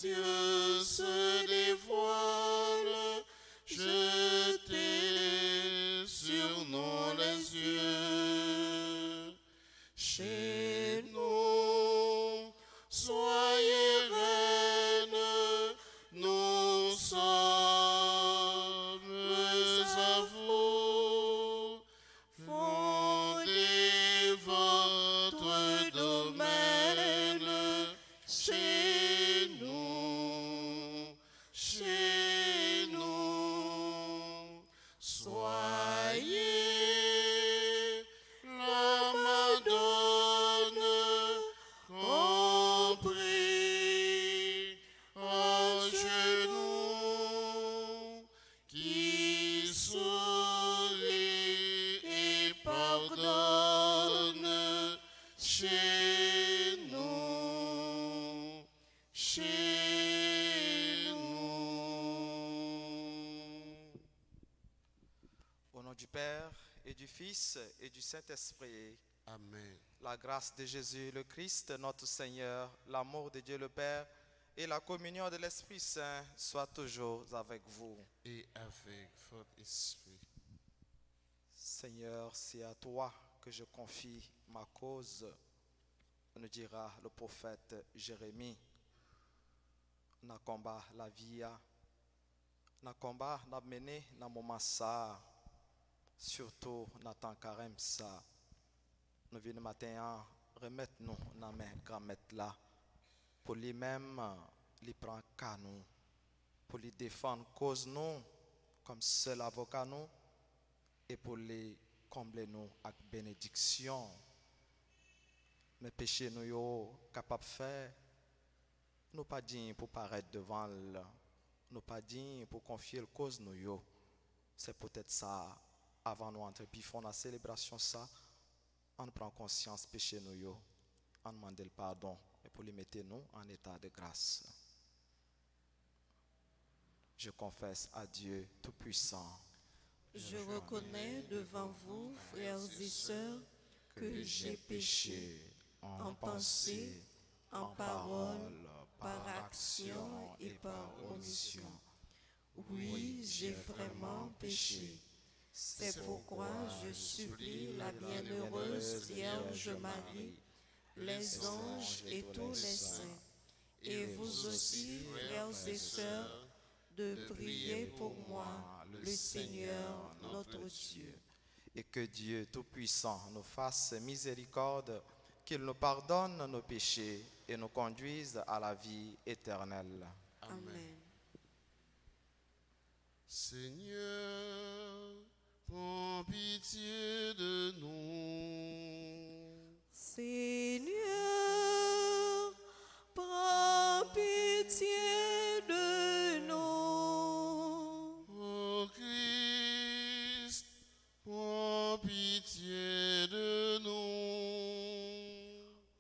Dieu se dévoile, jetez sur nous les yeux. Chez nous, soyez reine, nous sommes à vous. Fondez votre domaine chez nous, chez nous. Soyez la Madone, compris à genoux, qui sourit et pardonne chez nous, chez nous. Au nom du Père et du Fils et du Saint-Esprit, Amen. la grâce de Jésus le Christ, notre Seigneur, l'amour de Dieu le Père et la communion de l'Esprit Saint soient toujours avec vous. Et avec votre esprit. Seigneur, c'est à toi que je confie ma cause, nous dira le prophète Jérémie. Na combat la vie, na combat na mené na moment ça, surtout na temps carême ça. Nous venons matin remettre nous dans main grand là pour lui-même lui prendre qu'à nous, pour lui défendre cause nous comme seul avocat nous et pour les combler nous avec bénédiction. Mais péché nous yo capable faire, nous pas dignes pour paraître devant le, nous pas dignes pour confier le cause nous yo. C'est peut-être ça avant nous entrer puis font la célébration ça, on prend conscience péché nous yo, on demande le pardon et pour les mettre nous en état de grâce. Je confesse à Dieu Tout-Puissant. Je reconnais devant vous, frères et sœurs, que j'ai péché en pensée, en parole, par action et par omission. Oui, j'ai vraiment péché. C'est pourquoi je supplie la bienheureuse Vierge Marie, les anges et tous les saints, et vous aussi, frères et sœurs, de prier pour moi, le Seigneur notre Dieu. Et que Dieu Tout-Puissant nous fasse miséricorde, qu'il nous pardonne nos péchés et nous conduise à la vie éternelle. Amen. Seigneur, prends pitié de nous. Seigneur, prends pitié de nous. Ô Christ, prends pitié de nous.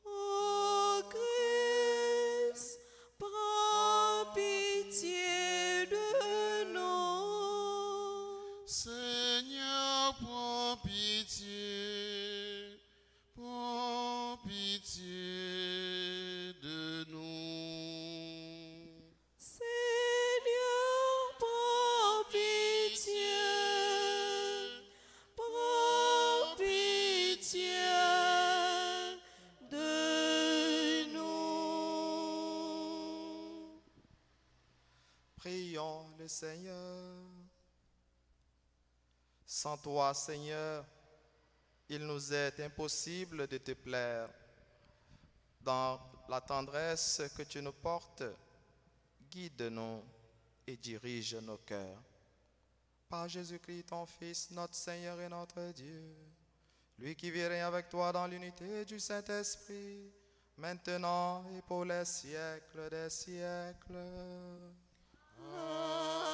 Ô Christ, prends pitié de nous. Seigneur, prends pitié de nous. Seigneur, prends pitié de nous. Prions le Seigneur. Sans toi, Seigneur, il nous est impossible de te plaire. Dans la tendresse que tu nous portes, guide-nous et dirige nos cœurs. Par Jésus-Christ, ton Fils, notre Seigneur et notre Dieu, lui qui vit règne avec toi dans l'unité du Saint-Esprit, maintenant et pour les siècles des siècles. Amen.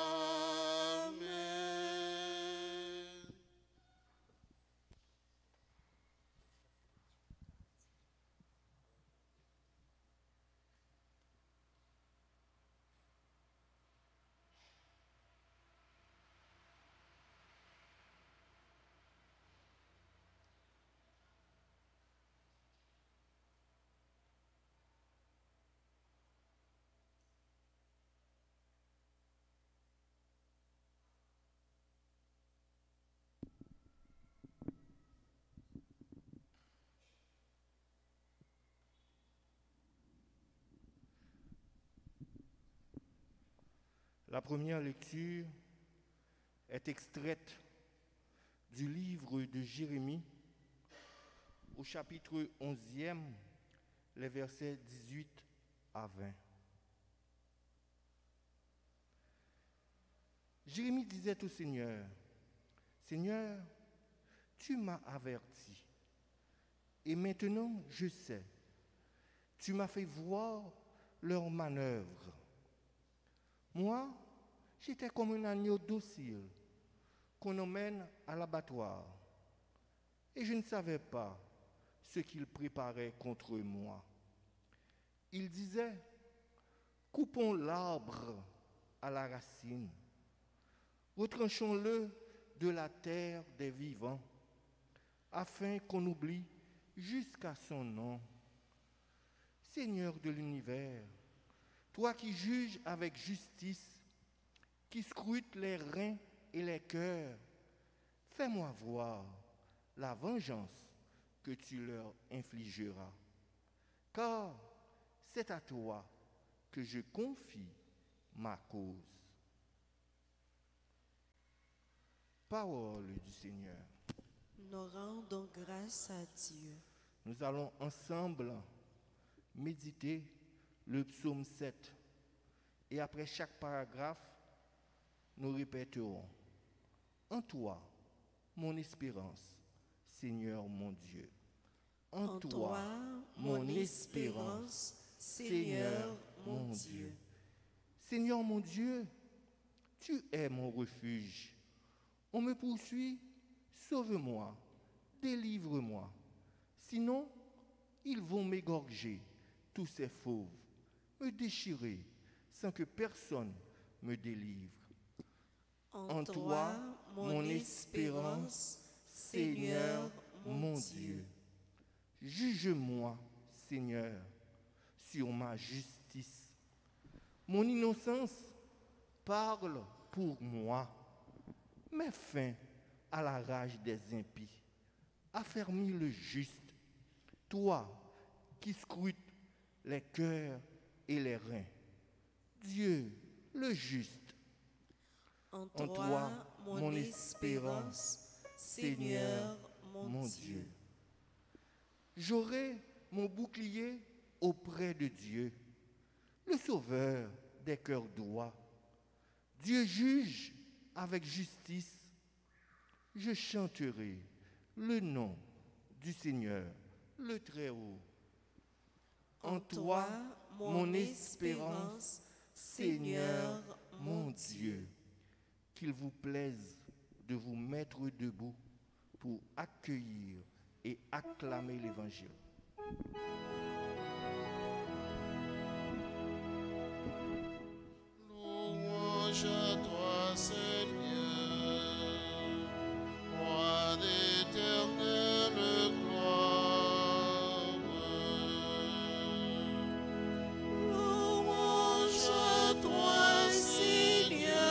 La première lecture est extraite du livre de Jérémie au chapitre 11e, les versets 18 à 20. Jérémie disait au Seigneur, « Seigneur, tu m'as averti, et maintenant je sais, tu m'as fait voir leurs manœuvres. Moi, j'étais comme un agneau docile qu'on emmène à l'abattoir, et je ne savais pas ce qu'ils préparaient contre moi. Ils disaient, coupons l'arbre à la racine, retranchons-le de la terre des vivants, afin qu'on oublie jusqu'à son nom. Seigneur de l'univers, toi qui juges avec justice, qui scrutes les reins et les cœurs, fais-moi voir la vengeance que tu leur infligeras. Car c'est à toi que je confie ma cause. Parole du Seigneur. Nous rendons grâce à Dieu. Nous allons ensemble méditer le psaume 7. Et après chaque paragraphe, nous répéterons « En toi, mon espérance, Seigneur mon Dieu. En toi, mon espérance, Seigneur mon Dieu. Seigneur mon Dieu, tu es mon refuge. On me poursuit, sauve-moi, délivre-moi. Sinon, ils vont m'égorger, tous ces fauves, me déchirer, sans que personne me délivre. En toi, mon espérance, Seigneur mon Dieu. Juge-moi, Seigneur, sur ma justice. Mon innocence parle pour moi. Mets fin à la rage des impies. Affermis le juste. Toi qui scrutes les cœurs et les reins. Dieu, le juste. En toi, mon espérance, Seigneur mon Dieu. J'aurai mon bouclier auprès de Dieu, le Sauveur des cœurs droits. Dieu juge avec justice. Je chanterai le nom du Seigneur, le Très-Haut. En toi, mon espérance, Seigneur mon Dieu. Qu'il vous plaise de vous mettre debout pour accueillir et acclamer l'Évangile. Louange à toi, Seigneur, roi d'éternelle gloire. Louange à toi, Seigneur,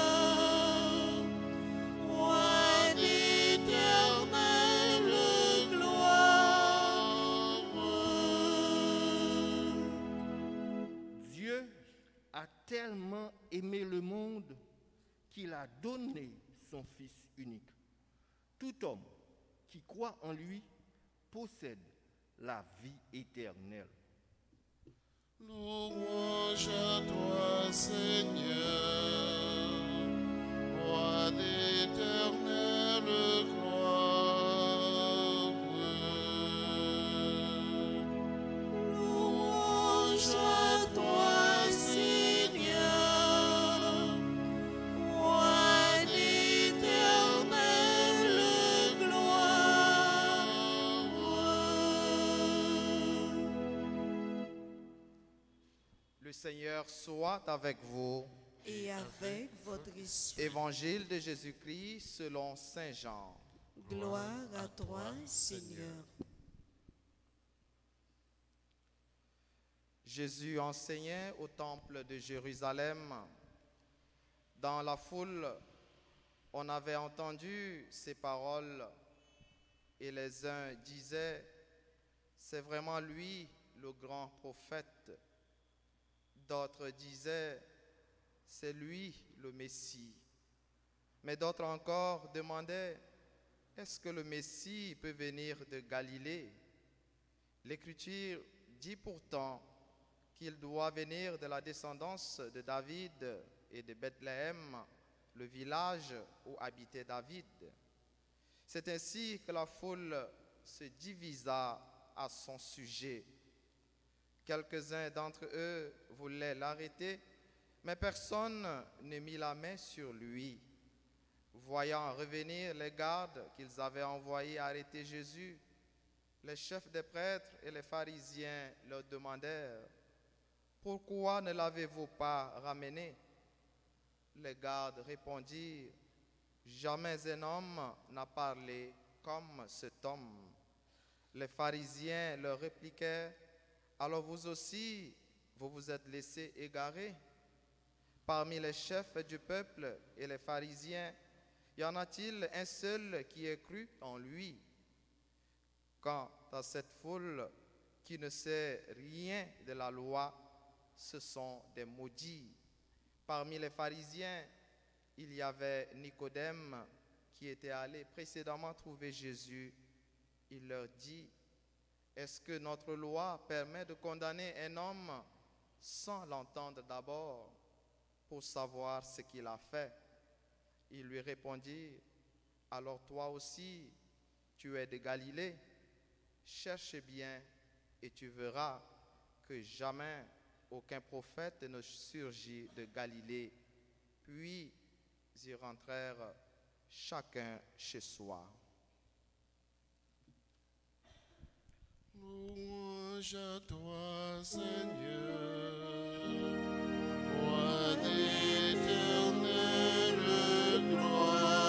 roi d'éternelle gloire. Dieu a tellement aimé le monde qu'il a donné son Fils unique. Tout homme qui croit en lui possède la vie éternelle. Louange à toi, Seigneur, roi d'éternelle gloire. Louange à toi, Seigneur, roi d'éternelle gloire. Le Seigneur soit avec vous. Et avec votre esprit. Évangile de Jésus-Christ selon Saint Jean. Gloire à toi, Seigneur. Jésus enseignait au temple de Jérusalem. Dans la foule, on avait entendu ces paroles et les uns disaient, c'est vraiment lui le grand prophète. D'autres disaient, c'est lui le Messie. Mais d'autres encore demandaient, est-ce que le Messie peut venir de Galilée? L'Écriture dit pourtant qu'il doit venir de la descendance de David et de Bethléem, le village où habitait David. C'est ainsi que la foule se divisa à son sujet. Quelques-uns d'entre eux voulaient l'arrêter, mais personne ne mit la main sur lui. Voyant revenir les gardes qu'ils avaient envoyés arrêter Jésus, les chefs des prêtres et les pharisiens leur demandèrent, « Pourquoi ne l'avez-vous pas ramené ?» Les gardes répondirent, « Jamais un homme n'a parlé comme cet homme. » Les pharisiens leur répliquèrent, « Alors vous aussi, vous vous êtes laissés égarer? Parmi les chefs du peuple et les pharisiens, y en a-t-il un seul qui ait cru en lui? Quant à cette foule qui ne sait rien de la loi, ce sont des maudits. » Parmi les pharisiens, il y avait Nicodème qui était allé précédemment trouver Jésus. Il leur dit, « Est-ce que notre loi permet de condamner un homme sans l'entendre d'abord pour savoir ce qu'il a fait? » Ils lui répondirent, « Alors toi aussi, tu es de Galilée? Cherche bien et tu verras que jamais aucun prophète ne surgit de Galilée. » Puis ils rentrèrent chacun chez soi. Louange à toi, Seigneur, roi d'éternelle gloire.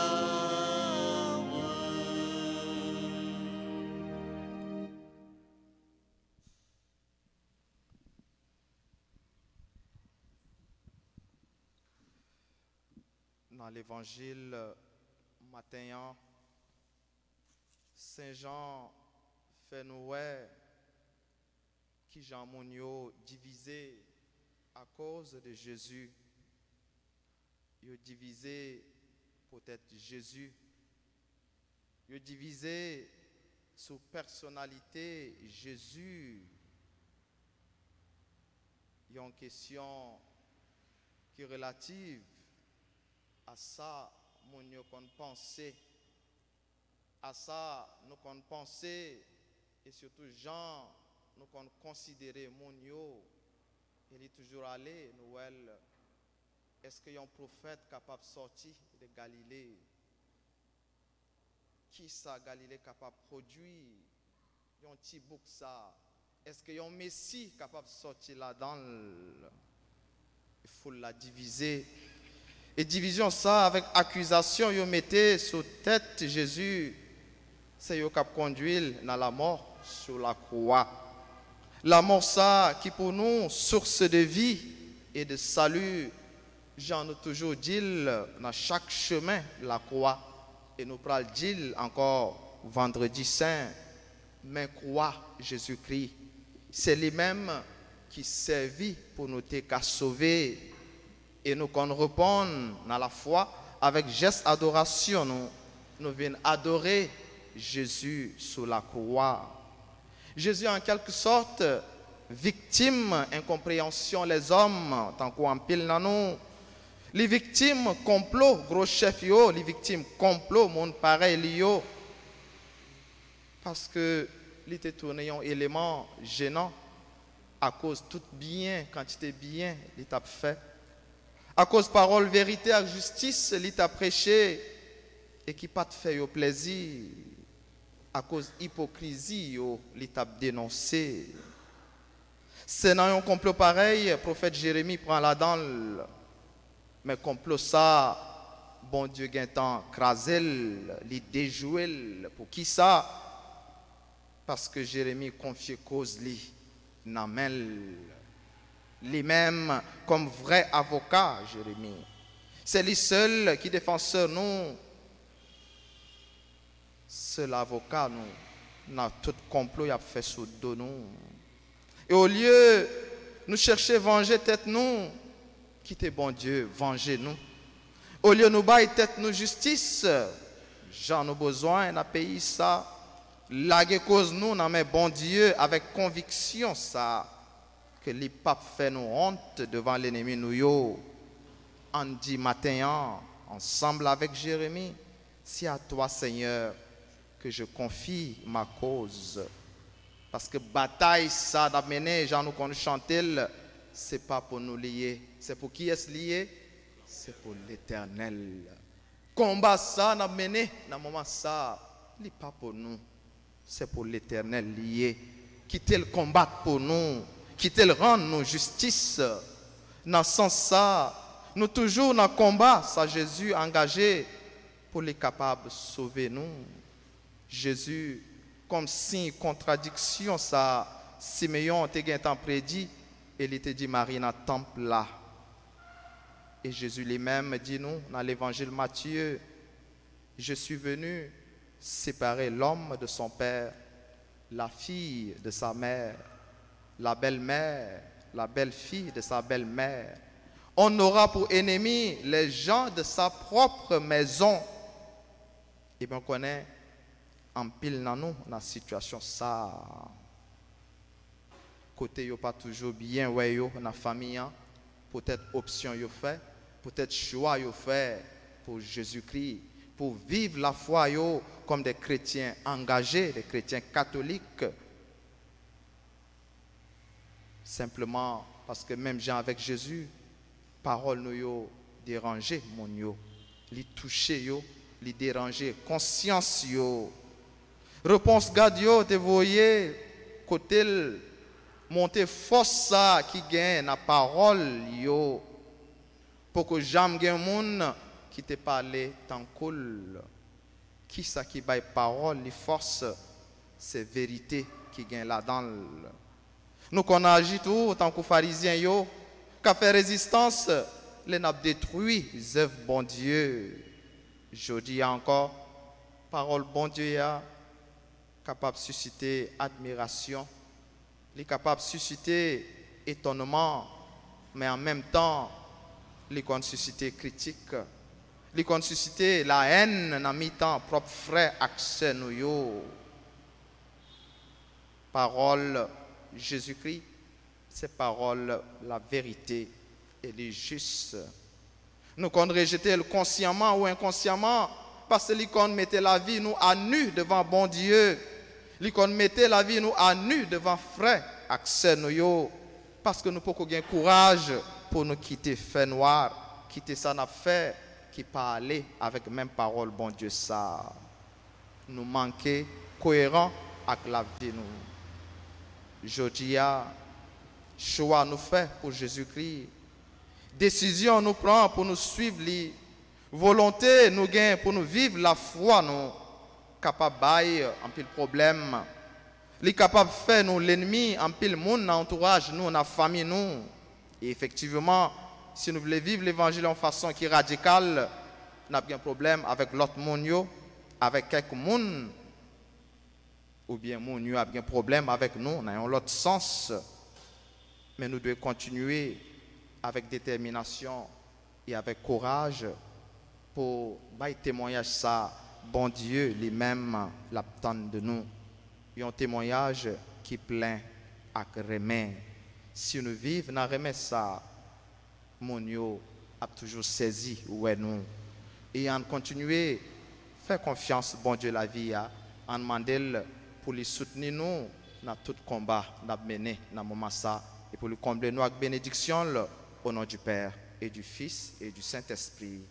Dans l'évangile matin, Saint Jean fait nous qui Jean Mounio divisé à cause de Jésus. Il est divisé peut-être Jésus. Il est divisé sous personnalité Jésus. Il y a une question qui est relative à ça, nous qu'on pensait, à ça, nous qu'on pensait, et surtout Jean, nous qu'on considérait Mounio, il est toujours allé, Noël. Est-ce qu'il y a un prophète capable de sortir de Galilée? Qui ça, Galilée, capable de produire? Il y a un petit bouc ça. Est-ce qu'il y a un Messie capable de sortir là-dedans? Il faut la diviser. Et division ça avec accusation, ils mettaient sous tête Jésus, c'est eux qui conduit dans la mort sur la croix. La mort ça qui pour nous source de vie et de salut. Jean nous toujours dit dans chaque chemin la croix et nous pral dit encore vendredi saint, mais croix Jésus-Christ, c'est lui-même qui servit pour nous qu'à sauver. Et nous qu'on répond dans la foi avec geste d'adoration, nous venons adorer Jésus sous la croix. Jésus en quelque sorte victime incompréhension les hommes tant qu'on pile dans nous. Les victimes complot gros chef yo, les victimes complot monde pareil yo. Parce que il était tourné un élément gênant à cause tout bien quantité bien il t'a fait. À cause parole vérité et justice, il t'a prêché et qui pas te fait au plaisir. À cause hypocrisie, il t'a dénoncé. C'est dans un complot pareil, le prophète Jérémie prend la dent. Mais complot ça, bon Dieu gagnant crasel, il déjoué. Pour qui ça? Parce que Jérémie confie cause li, n'amène lui-même comme vrai avocat, Jérémie. C'est lui seul qui défenseur nous. Seul avocat nous. Dans tout complot, il a fait sous dos nous. Et au lieu nous chercher venger tête nous, quittez bon Dieu, vengez-nous. Au lieu de nous bailler tête nous justice, j'en ai besoin dans le pays ça. Laguer cause nous dans mes bon Dieu avec conviction ça. Que les papes fait nous honte devant l'ennemi nous yo. On dit matin, ensemble avec Jérémie, c'est à toi Seigneur que je confie ma cause. Parce que bataille ça d'amener, j'en nous qu'on chante, c'est pas pour nous lier. C'est pour qui est-ce lié? C'est pour l'Éternel. Combat ça n'a mené dans moment ça, n'est pas pour nous. C'est pour l'Éternel lié. Quitter le combat pour nous, quitter le rendre nous justice. Dans ce sens ça, nous toujours dans le combat, ça Jésus engagé pour les capables de sauver nous. Jésus, comme si contradiction ça, Simeon était temps prédit, et il était dit Marie dans le temple là. Et Jésus lui-même dit nous dans l'évangile Matthieu, je suis venu séparer l'homme de son père, la fille de sa mère, la belle-mère, la belle-fille de sa belle-mère. On aura pour ennemis les gens de sa propre maison. Et bien on connaît en pile dans nous dans la situation ça. Côté yo pas toujours bien ouais yo dans la famille, peut-être option yo fait, peut-être choix yo fait pour Jésus-Christ, pour vivre la foi yo comme des chrétiens engagés, des chrétiens catholiques. Simplement parce que même gens avec Jésus, parole nous yo dérangé mon yo, li touché yo, li dérangé conscience yo. Réponse garde yo te voyez côté monter force ça qui gagne la parole yo pour que jamais gagne monde qui te parler tant cool qui ça qui baille parole les force c'est vérité qui gagne là-dedans. Nous qu'on agit tout tant que pharisiens yo qu'a fait résistance les n'a détruit les œuvres bon Dieu. Je dis encore parole bon Dieu ya capable de susciter admiration, il est capable de susciter étonnement, mais en même temps, il est susciter critique, il est susciter la haine dans mi-temps propre frère accès nous yo. Parole Jésus-Christ, c'est parole la vérité et les juste. Nous qu'on rejeter le consciemment ou inconsciemment parce que l'icône mettait la vie nous à nu devant bon Dieu. L'icône mettait la vie nous à nu devant frère accès nous yo parce que nous pouvons gagner courage pour nous quitter fait noir, quitter ça n'a fait qui parler avec même parole bon Dieu ça. Nous manquer cohérent avec la vie nous. Jodia choix nous fait pour Jésus-Christ. Décision nous prend pour nous suivre lui. Volonté nous gagne pour nous vivre la foi nous capable bailler en pile problème. Les capable faire nous l'ennemi en pile monde dans entourage nous dans famille nous. Et effectivement, si nous voulons vivre l'évangile en façon qui est radicale, n'a pas de problème avec l'autre monde avec quelques monde ou bien monde a bien problème avec nous dans l'autre sens. Mais nous devons continuer avec détermination et avec courage pour bailler témoignage ça. Bon Dieu lui-même l'attend de nous. Et un témoignage qui plein avec remède. Si nous vivons dans remède ça, mon Dieu a toujours saisi où est nous. Et en continuer, faire confiance, bon Dieu, la vie, en demander pour les soutenir nous dans tout combat qu'on a mené dans ce moment ça. Et pour le combler nous avec bénédiction, au nom du Père et du Fils et du Saint-Esprit.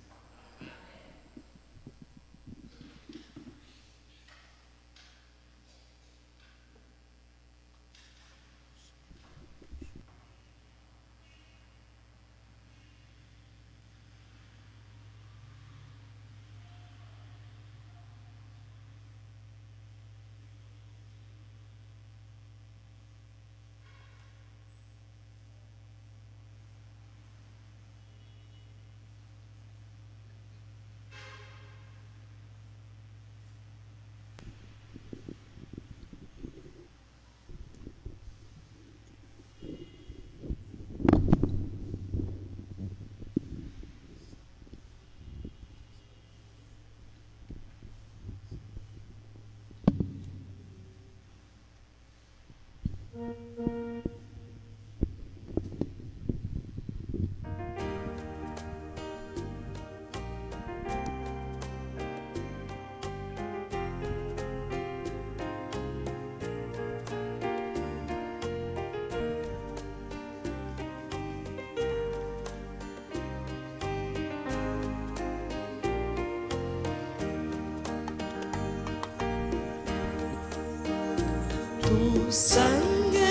Sanya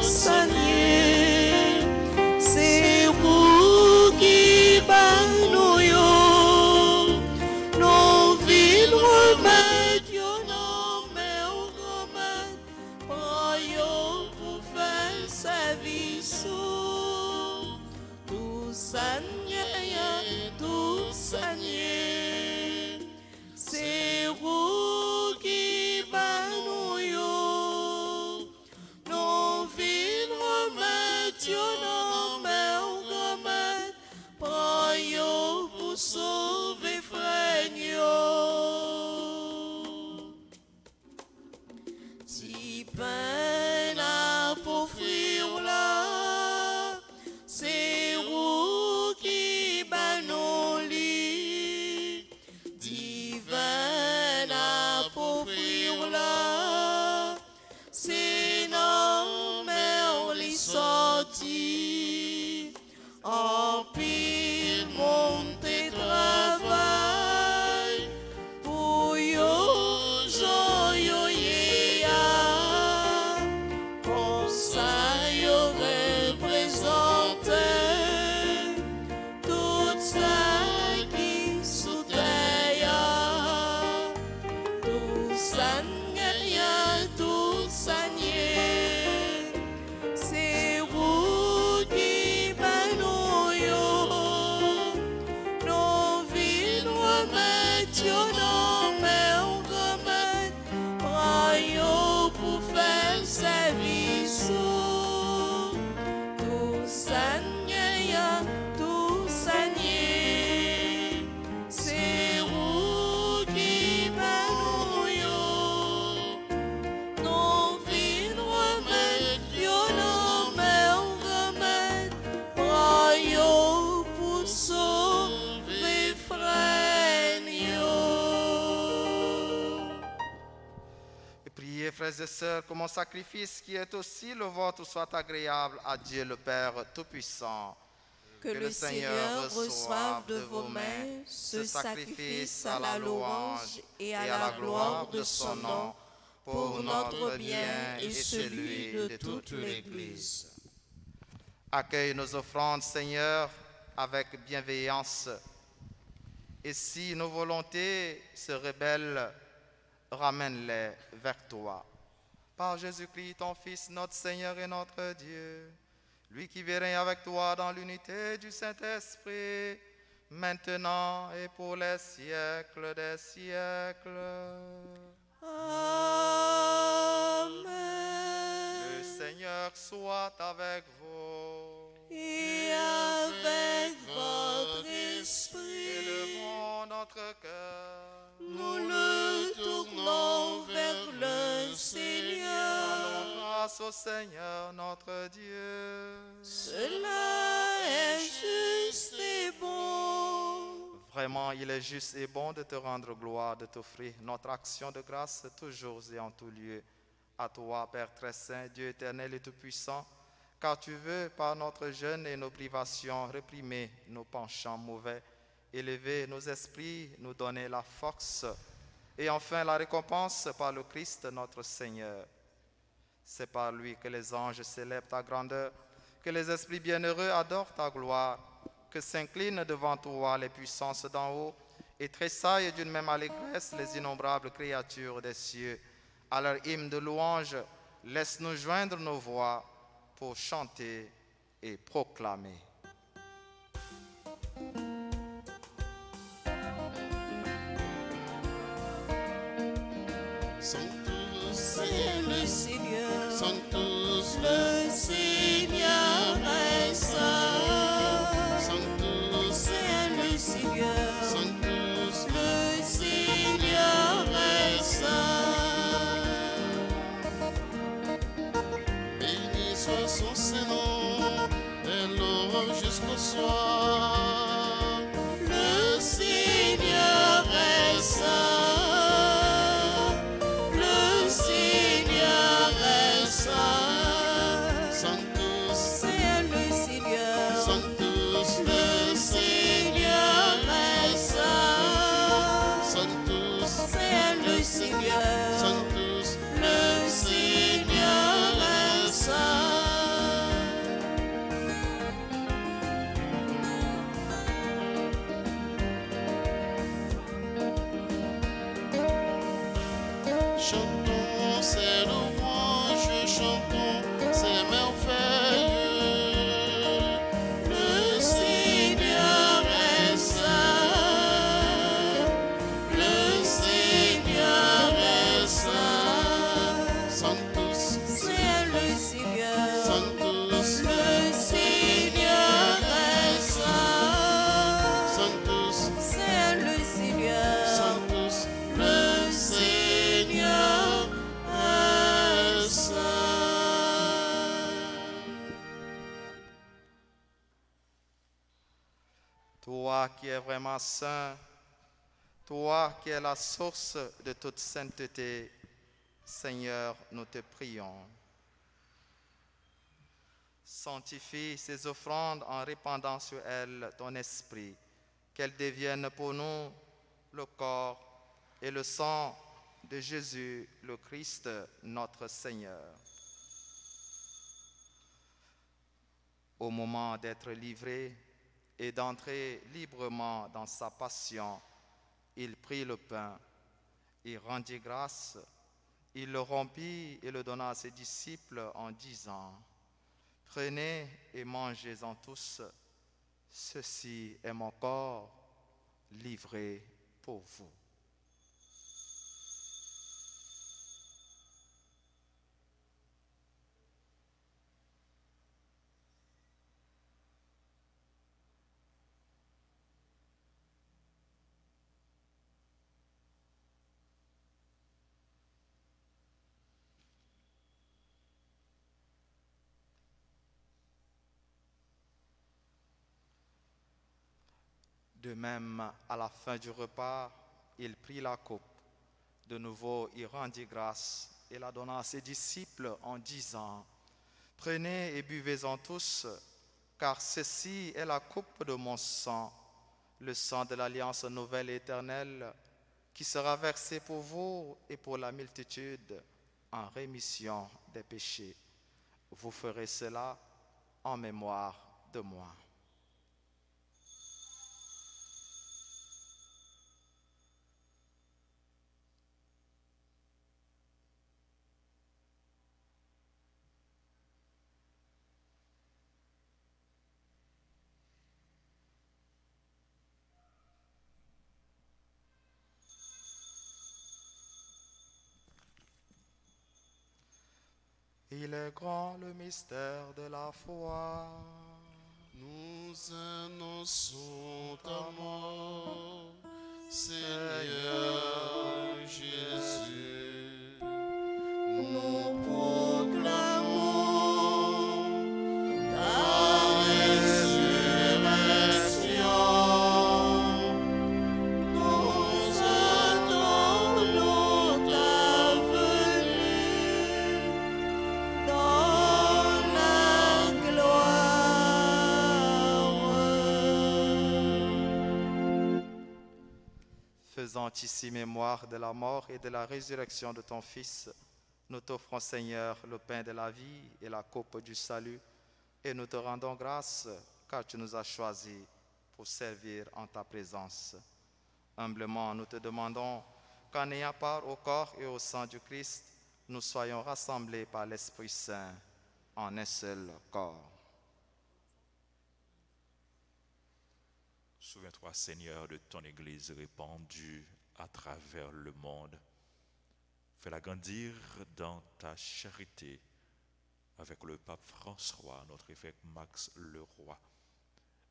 Sanye Serugi Banuyo No Vidro Medio No Meu Roman Proyo pour faire service Tu Sanya Tu Sanye Serugi Banuyo No vidro medio no meu remédio para eu vos sauver frenho. Si pena pour fuir là, c'est où qui banoli. Divina pour fuir là, c'est non mais les sortis en pile monter travail pour yo joyo ya comme ça yo représentait tout ça qui sous terre tout ça tout ça c'est vous qui banouyo no vidro medio no meu remédio para eu pour faire service tout ça c'est vous qui banouyo no vidro medio no meu remédio para eu pour sauver frenio. Et priez, frères et sœurs, que mon sacrifice qui est aussi le vôtre soit agréable à Dieu le Père Tout-Puissant. Que le Seigneur reçoive de vos mains ce sacrifice à la louange et à la gloire de son nom, pour notre bien et celui de toute l'Église. Accueille nos offrandes, Seigneur, avec bienveillance. Et si nos volontés se rebellent, ramène-les vers toi. Par Jésus-Christ, ton Fils, notre Seigneur et notre Dieu, lui qui vit règne avec toi dans l'unité du Saint-Esprit, maintenant et pour les siècles des siècles. Amen. Le Seigneur soit avec vous. Et avec votre esprit, Élevons notre cœur. nous le tournons vers le Seigneur. Rendons grâce au Seigneur notre Dieu. Cela est juste et bon. Vraiment, il est juste et bon de te rendre gloire, de t'offrir notre action de grâce toujours et en tout lieu. À toi, Père très saint, Dieu éternel et tout-puissant, car tu veux, par notre jeûne et nos privations, réprimer nos penchants mauvais, élever nos esprits, nous donner la force et enfin la récompense par le Christ notre Seigneur. C'est par lui que les anges célèbrent ta grandeur, que les esprits bienheureux adorent ta gloire, que s'inclinent devant toi les puissances d'en haut et tressaillent d'une même allégresse les innombrables créatures des cieux. À leur hymne de louange, laisse-nous joindre nos voix pour chanter et proclamer. Sanctus, C'est le Seigneur. Sanctus, Le Seigneur est saint. Sanctus, C'est le Seigneur. Sanctus, Le Seigneur est saint. soir, le Seigneur est saint, le Seigneur est saint, Sanctus, c'est le Seigneur. Sanctus, Le Seigneur est saint, Sanctus, c'est le Seigneur. Sanctus, Le Seigneur est saint. chantons ses louanges, chantons ses merveilleux. Le Seigneur est saint, le Seigneur est saint, Sanctus, C'est le Seigneur. Sanctus, Le Seigneur est saint. Sanctus, C'est le Seigneur. Sanctus, Le Seigneur est saint. Toi qui es vraiment saint, toi qui es la source de toute sainteté, Seigneur, nous te prions. Sanctifie ces offrandes en répandant sur elles ton esprit, qu'elles deviennent pour nous le corps et le sang de Jésus, le Christ, notre Seigneur. Au moment d'être livré et d'entrer librement dans sa passion, il prit le pain, il rendit grâce, il le rompit et le donna à ses disciples en disant, « Prenez et mangez-en tous, ceci est mon corps livré pour vous. » De même, à la fin du repas, il prit la coupe. De nouveau, il rendit grâce et la donna à ses disciples en disant, « Prenez et buvez-en tous, car ceci est la coupe de mon sang, le sang de l'alliance nouvelle et éternelle, qui sera versé pour vous et pour la multitude en rémission des péchés. Vous ferez cela en mémoire de moi. » Il est grand le mystère de la foi. Nous annonçons ta mort, Seigneur Jésus. Nous proclamons ta résurrection. Nous attendons ta venue dans la gloire. Faisant ici mémoire de la mort et de la résurrection de ton Fils, nous t'offrons, Seigneur, le pain de la vie et la coupe du salut, et nous te rendons grâce, car tu nous as choisis pour servir en ta présence. Humblement, nous te demandons qu'en ayant part au corps et au sang du Christ, nous soyons rassemblés par l'Esprit Saint en un seul corps. Souviens-toi, Seigneur, de ton Église répandue à travers le monde. Fais-la grandir dans ta charité avec le pape François, notre évêque Max Leroy,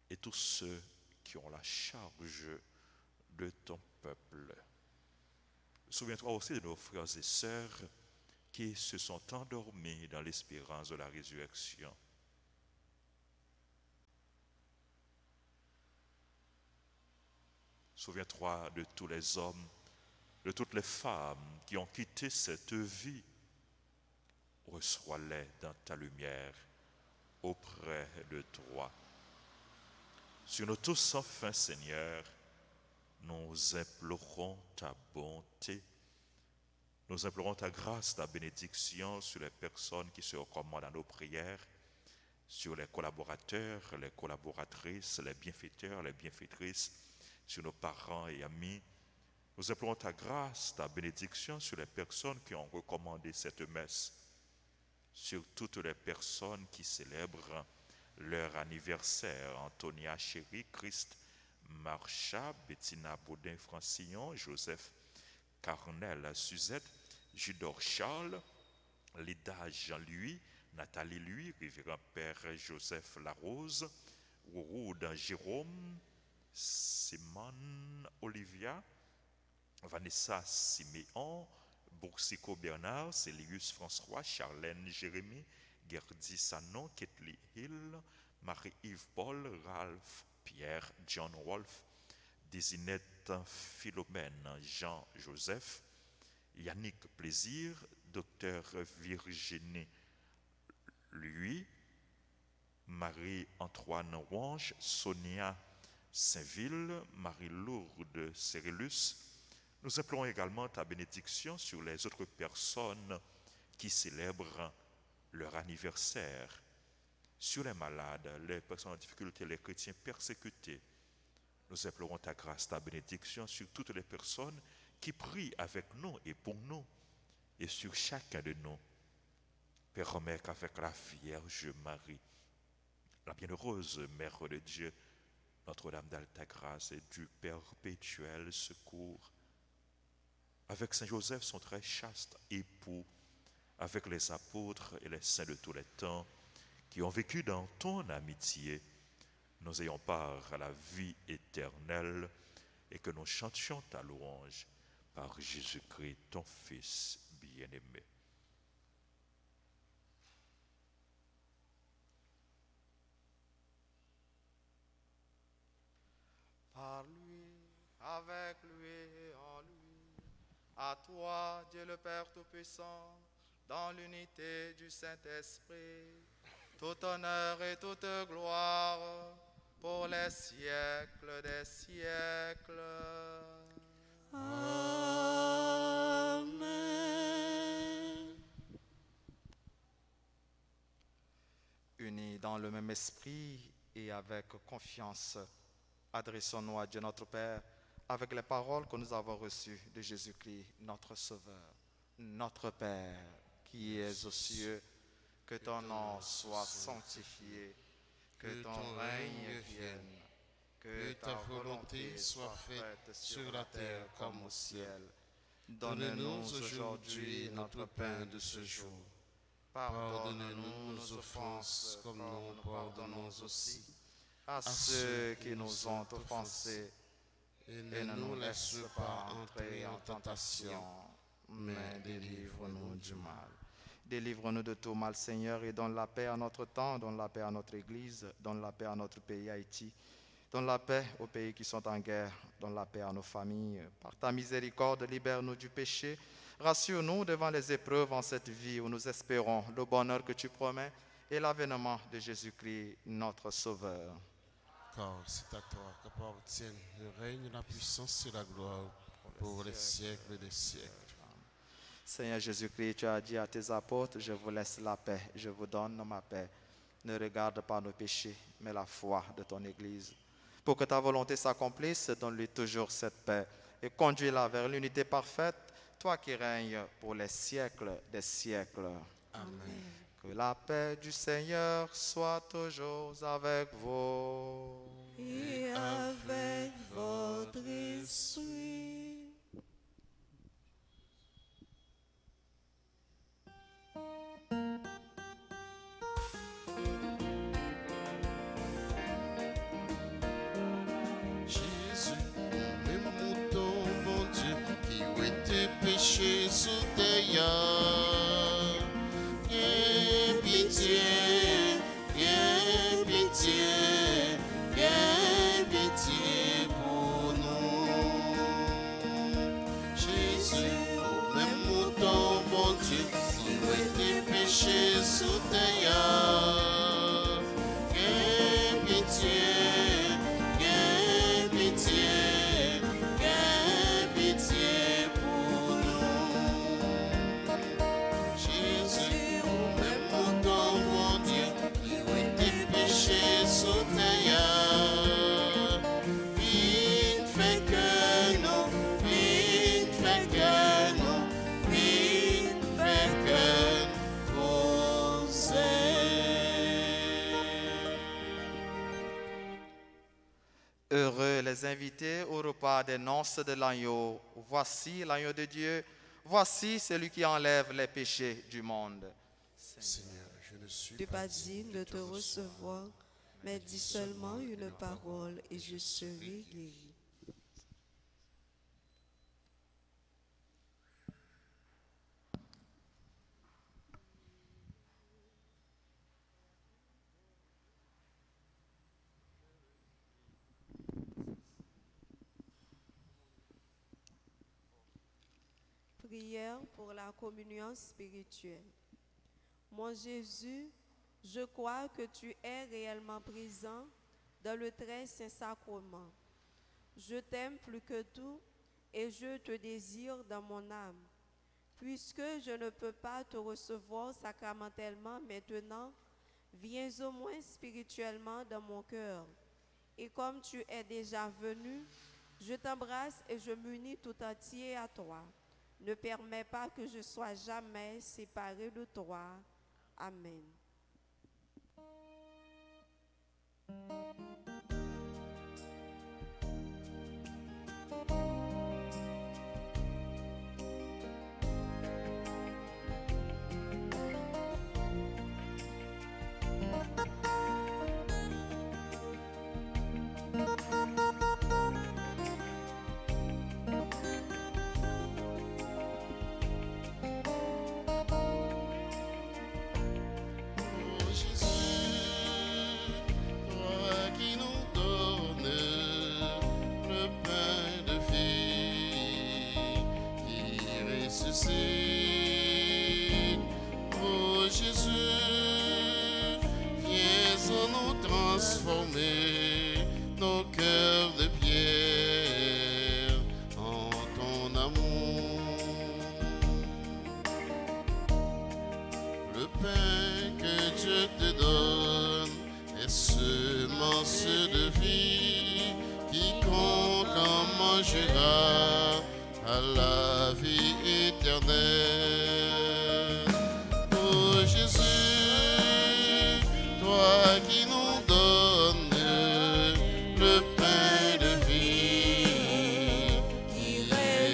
et tous ceux qui ont la charge de ton peuple. Souviens-toi aussi de nos frères et sœurs qui se sont endormis dans l'espérance de la résurrection. Souviens-toi de tous les hommes, de toutes les femmes qui ont quitté cette vie. Reçois-les dans ta lumière, auprès de toi. Sur nous tous sans fin, Seigneur, nous implorons ta bonté. Nous implorons ta grâce, ta bénédiction sur les personnes qui se recommandent à nos prières, sur les collaborateurs, les collaboratrices, les bienfaiteurs, les bienfaitrices, sur nos parents et amis. Nous implorons ta grâce, ta bénédiction sur les personnes qui ont recommandé cette messe, sur toutes les personnes qui célèbrent leur anniversaire. Antonia Chéri, Christ, Marcha, Bettina Baudin-Francillon, Joseph Carnel, Suzette, Judor Charles, Lida Jean-Louis, Nathalie Louis, Révérend Père Joseph Larose, Rouroud Jérôme, Simone Olivia, Vanessa Siméon, Boursicot Bernard, Célius François, Charlène Jérémy, Gerdy Sanon, Ketli Hill, Marie-Yves Paul, Ralph Pierre, John Wolfe, Désinette Philomène, Jean-Joseph, Yannick Plaisir, Docteur Virginie Lui, Marie-Antoine Wange, Sonia Saint-Ville, Marie-Lourdes Cérélus. Nous implorons également ta bénédiction sur les autres personnes qui célèbrent leur anniversaire, sur les malades, les personnes en difficulté, les chrétiens persécutés. Nous implorons ta grâce, ta bénédiction sur toutes les personnes qui prient avec nous et pour nous, et sur chacun de nous. Permets qu'avec la Vierge Marie, la bienheureuse Mère de Dieu, Notre-Dame d'Alta Grâce et du perpétuel secours, avec Saint Joseph, son très chaste époux, avec les apôtres et les saints de tous les temps qui ont vécu dans ton amitié, nous ayons part à la vie éternelle et que nous chantions ta louange par Jésus-Christ, ton Fils bien-aimé. Par lui, avec lui et en lui, à toi, Dieu le Père Tout-Puissant, dans l'unité du Saint-Esprit, tout honneur et toute gloire pour les siècles des siècles. Amen. Unis dans le même esprit et avec confiance, adressons-nous à Dieu notre Père avec les paroles que nous avons reçues de Jésus-Christ, notre Sauveur. Notre Père, qui es aux cieux, que ton nom soit sanctifié, que ton règne vienne, que ta volonté soit faite sur la terre comme au ciel. Donne-nous aujourd'hui notre pain de ce jour. Pardonne-nous nos offenses comme nous pardonnons aussi à ceux qui nous ont offensés. Et ne nous laisse pas entrer en tentation, mais délivre-nous du mal. Délivre-nous de tout mal, Seigneur, et donne la paix à notre temps, donne la paix à notre Église, donne la paix à notre pays Haïti, donne la paix aux pays qui sont en guerre, donne la paix à nos familles. Par ta miséricorde, libère-nous du péché, rassure-nous devant les épreuves en cette vie où nous espérons le bonheur que tu promets et l'avènement de Jésus-Christ, notre Sauveur. Car c'est à toi qu'appartiennent le règne, la puissance et la gloire pour les siècles des siècles. Seigneur Jésus-Christ, tu as dit à tes apôtres, je vous laisse la paix, je vous donne ma paix. Ne regarde pas nos péchés, mais la foi de ton Église. Pour que ta volonté s'accomplisse, donne-lui toujours cette paix et conduis-la vers l'unité parfaite, toi qui règnes pour les siècles des siècles. Amen. Que la paix du Seigneur soit toujours avec vous. Et avec votre esprit. Jésus, le mouton, bon Dieu, qui ôte tes péchés sous tes yeux. Aie pitié, aie pitié, aie pitié pour nous. Jésus, où tes péchés sous terre. Gain pitié, gain pitié pour nous. Jésus, même mon Dieu, qui où tes péchés sous terre. Vite fait que nous, vite fait que nous, vite fait que vous Heureux les invités au repas des noces de l'agneau. Voici l'agneau de Dieu. Voici celui qui enlève les péchés du monde. Seigneur, je ne suis Tu pas digne de te recevoir, mais dis seulement une parole et je serai guéri. Prière pour la communion spirituelle. Mon Jésus, je crois que tu es réellement présent dans le très saint sacrement. Je t'aime plus que tout et je te désire dans mon âme. Puisque je ne peux pas te recevoir sacramentellement maintenant, viens au moins spirituellement dans mon cœur. Et comme tu es déjà venu, je t'embrasse et je m'unis tout entier à toi. Ne permets pas que je sois jamais séparé de toi. Amen. transformer nos cœurs de pierre en ton amour. Le pain que Dieu te donne est semence de vie. Quiconque en mangera à la vie éternelle. Oh Jésus, toi qui nous donnes le pain de vie qui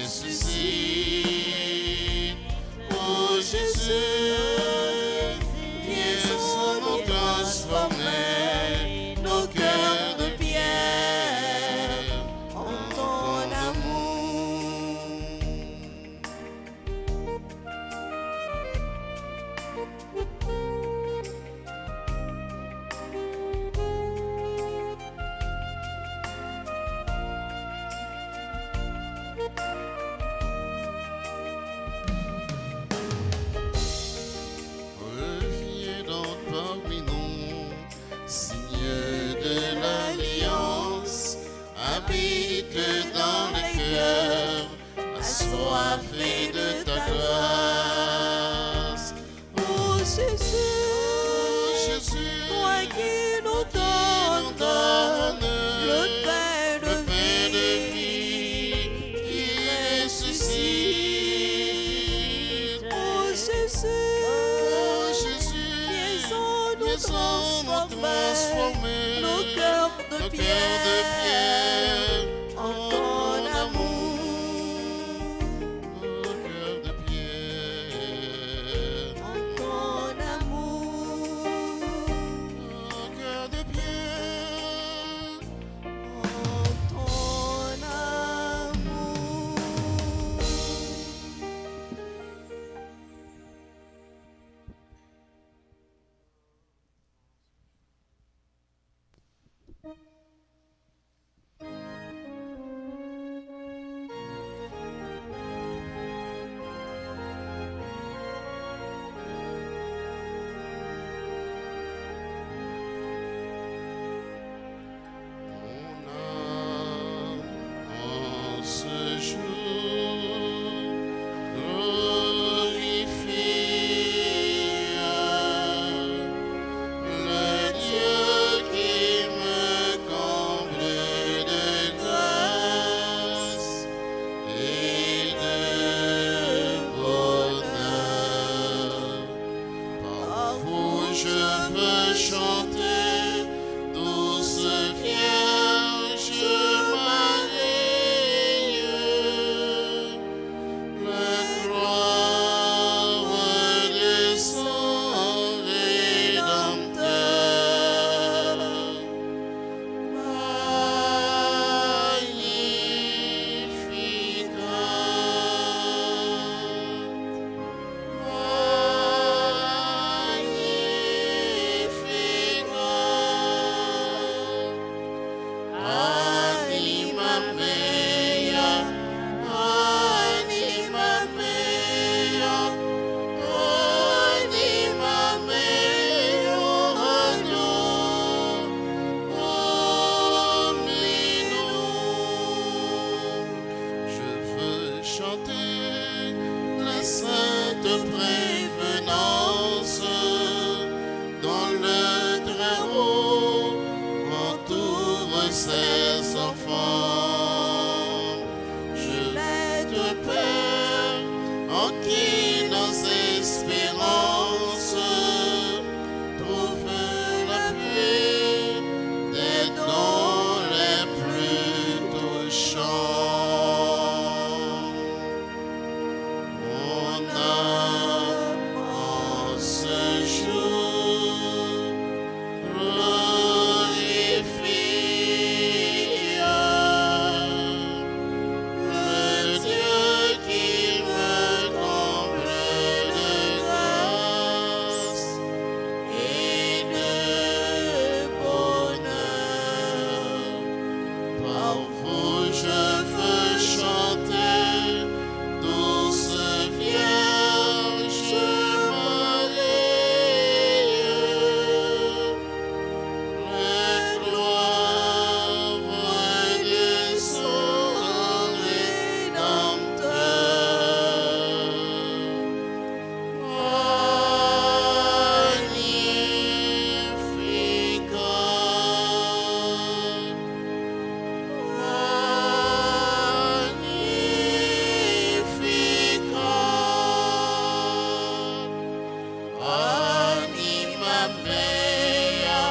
ressuscite. Oh Jésus, viens nous transformer nos cœurs de pierre en ton amour. Reviens donc parmi nous, signe de l'alliance, habite dans le cœur, assoiffé de ta grâce. Oh Jésus, toi qui nous donnes le pain de vie qui ressuscite. Oh Jésus, viens nous transformer nos cœurs de pierre en ton amour. Nos cœurs de pierre en ton amour. Nos cœurs de pierre en ton amour. Anima mea,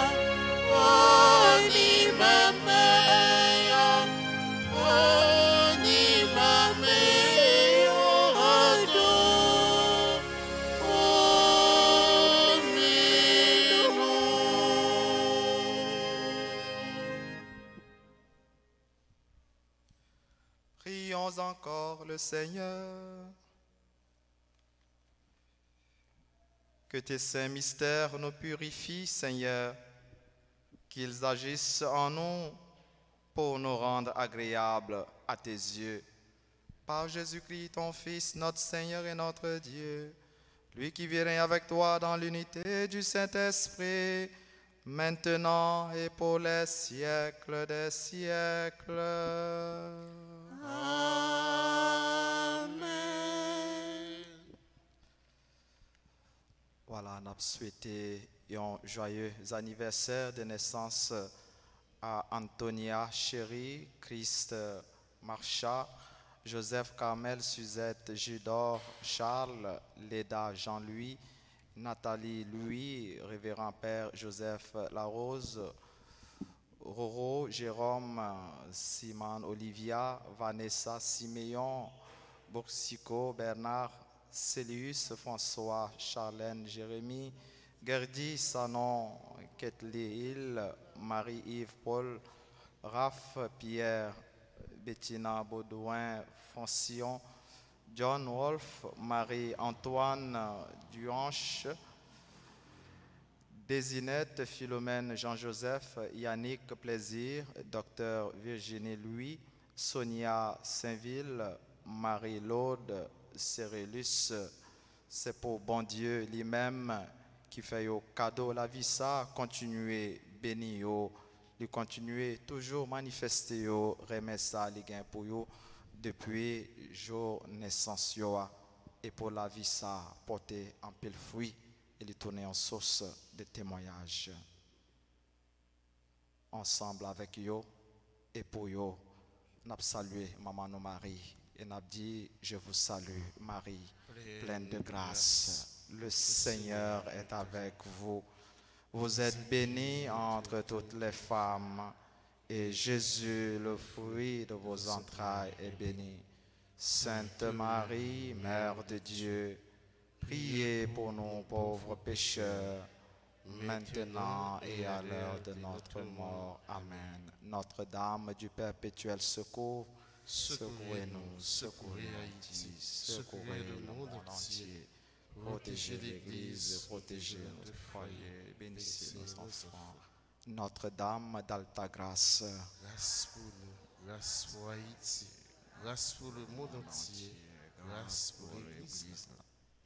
anima mea, anima mea, adore. Prions encore le Seigneur. Que tes saints mystères nous purifient, Seigneur, qu'ils agissent en nous pour nous rendre agréables à tes yeux. Par Jésus-Christ, ton Fils, notre Seigneur et notre Dieu, lui qui vit règne avec toi dans l'unité du Saint-Esprit, maintenant et pour les siècles des siècles. Voilà, on a souhaité un joyeux anniversaire de naissance à Antonia Chéri, Christ Marcha, Joseph Carmel, Suzette Judor, Charles, Léda Jean-Louis, Nathalie Louis, Révérend Père Joseph Larose, Roro, Jérôme, Simon Olivia, Vanessa Siméon, Boursico, Bernard, Célius, François, Charlène, Jérémie, Gerdy, Sanon, Ketli Hill, Marie-Yves Paul, Raph, Pierre, Bettina Baudouin, Foncion, John Wolf, Marie-Antoine Duhanche, Désinette, Philomène Jean-Joseph, Yannick Plaisir, Dr Virginie Louis, Sonia Saint-Ville, Marie-Laude, Cérélus, c'est pour bon Dieu lui-même qui fait au cadeau la vie ça, continuer béni yo, lui continuer toujours manifester yo, remettre ça les gains pour yo depuis jour naissance yo et pour la vie ça porter en pile fruit et lui tourner en source de témoignage. Ensemble avec yo et pour yo, n'a salué maman nous Marie. Et n'a dit, je vous salue, Marie, pleine de grâce. Le Seigneur est avec vous. Vous êtes bénie entre toutes les femmes, et Jésus, le fruit de vos entrailles, est béni. Sainte Marie, Mère de Dieu, priez pour nous pauvres pécheurs, maintenant et à l'heure de notre mort. Amen. Notre-Dame du perpétuel secours, secourez-nous, secourez Haïti, secourez le monde entier, protégez l'Église, protégez notre foyer, bénissez nos enfants. Notre-Dame d'Alta Grâce, Grâce pour nous, grâce pour Haïti, grâce pour le monde entier, grâce pour l'Église.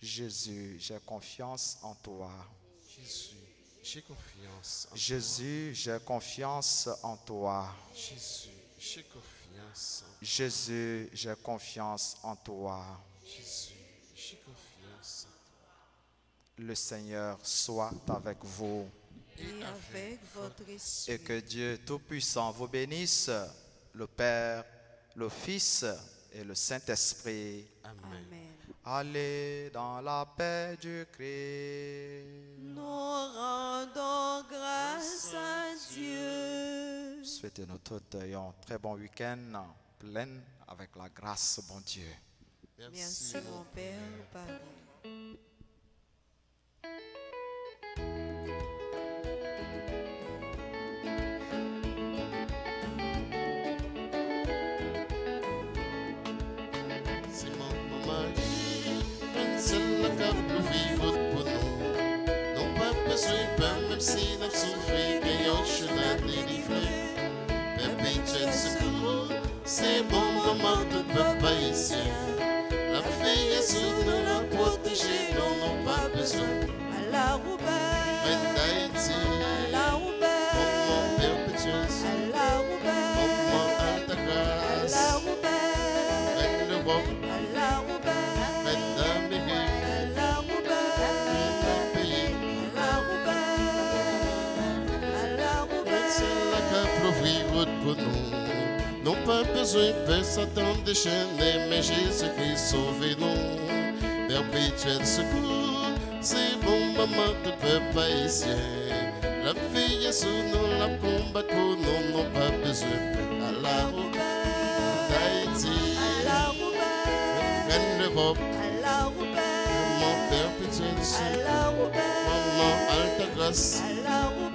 Jésus, j'ai confiance en toi. Jésus, j'ai confiance en Jésus, j'ai confiance en toi. Jésus, j'ai confiance en Jésus, j'ai confiance en toi. Jésus, j'ai confiance en toi. Le Seigneur soit avec vous. Et avec votre esprit. Et que Dieu Tout-Puissant vous bénisse, le Père, le Fils et le Saint-Esprit. Amen. Amen. Allez dans la paix du Christ. Nous rendons grâce à Dieu. Souhaitez-nous tous un très bon week-end plein avec la grâce, bon Dieu. Merci mon Père, Père. C'est mon mari, un seul cap de vivre pour nous. Non pas besoin de même si nous souffrons, gagnons chemin délivré. Perpétuel secours, c'est bon moment de peuple haïtien. La fille est sous nous, la protéger, non, non pas besoin. À la Roubaix, Reine d'Haïti, à la Roubaix, moment perpétuel, à la Roubaix, moment alta à grâce. la Roubaix, Reine d'Europe, à la Roubaix, Reine d'Amérique, à la Roubaix, mon pays. à la Roubaix, à la Roubaix. C'est la cape l'ouvrir route pour nous. Non pas besoin de s'attendre déchaîner, mais Jésus-Christ sauve nous. Perpétuel secours, c'est bon maman, tout peuple haïtien. La fille est sous nous, la combat pour nous, n'ont pas besoin à la route d'Haïti. à la Roubaix, Reine d'Europe, à la Roubaix, mon père pitié du à Sud, la Roubaix, maman alta grâce. à la Roubaix.